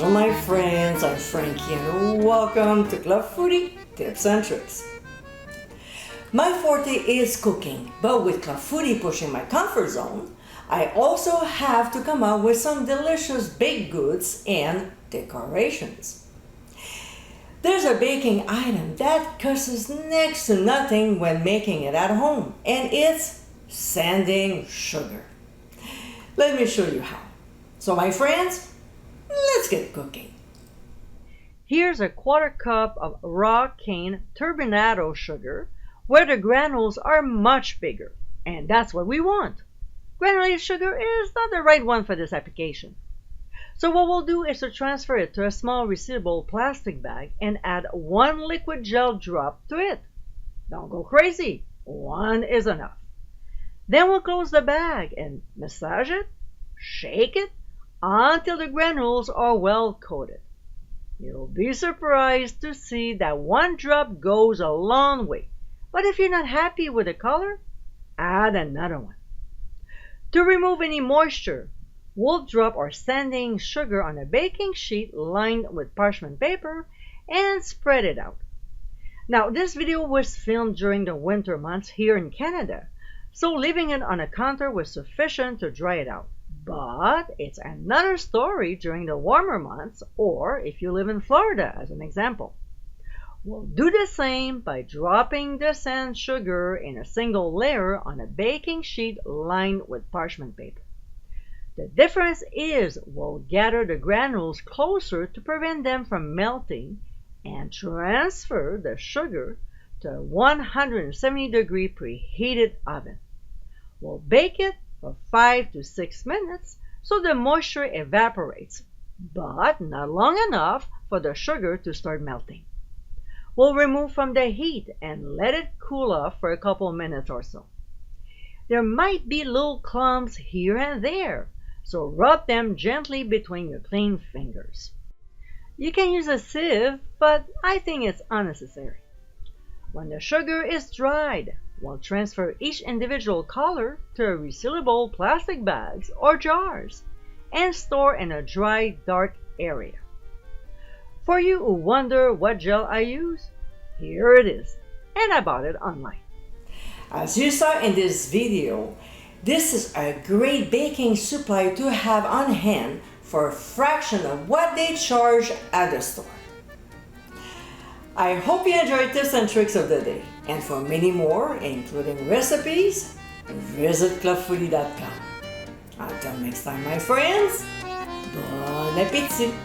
Bonjour my friends, I'm Frankie and welcome to Club Foodie Tips and Tricks. My forte is cooking, but with Club Foodie pushing my comfort zone, I also have to come up with some delicious baked goods and decorations. There's a baking item that costs next to nothing when making it at home, and it's sanding sugar. Let me show you how. So my friends, let's get cooking. Here's a 1/4 cup of raw cane turbinado sugar where the granules are much bigger, and that's what we want. Granulated sugar is not the right one for this application. So what we'll do is to transfer it to a small resealable plastic bag and add 1 liquid gel drop to it. Don't go crazy, 1 is enough. Then we'll close the bag and massage it, shake it, until the granules are well coated. You'll be surprised to see that 1 drop goes a long way, but if you're not happy with the color, add another one. To remove any moisture, we'll drop our sanding sugar on a baking sheet lined with parchment paper and spread it out. Now, this video was filmed during the winter months here in Canada, so leaving it on a counter was sufficient to dry it out. But it's another story during the warmer months, or if you live in Florida, as an example. We'll do the same by dropping the sand sugar in a single layer on a baking sheet lined with parchment paper. The difference is we'll gather the granules closer to prevent them from melting and transfer the sugar to a 170-degree preheated oven. We'll bake it for 5 to 6 minutes so the moisture evaporates, but not long enough for the sugar to start melting. We'll remove from the heat and let it cool off for a couple minutes or so. There might be little clumps here and there, so rub them gently between your clean fingers. You can use a sieve, but I think it's unnecessary. When the sugar is dried, we'll transfer each individual color to resealable plastic bags or jars and store in a dry, dark area. For you who wonder what gel I use, here it is, and I bought it online. As you saw in this video, this is a great baking supply to have on hand for a fraction of what they charge at the store. I hope you enjoyed tips and tricks of the day, and for many more, including recipes, visit clubfoodie.com. Until next time, my friends, bon appétit!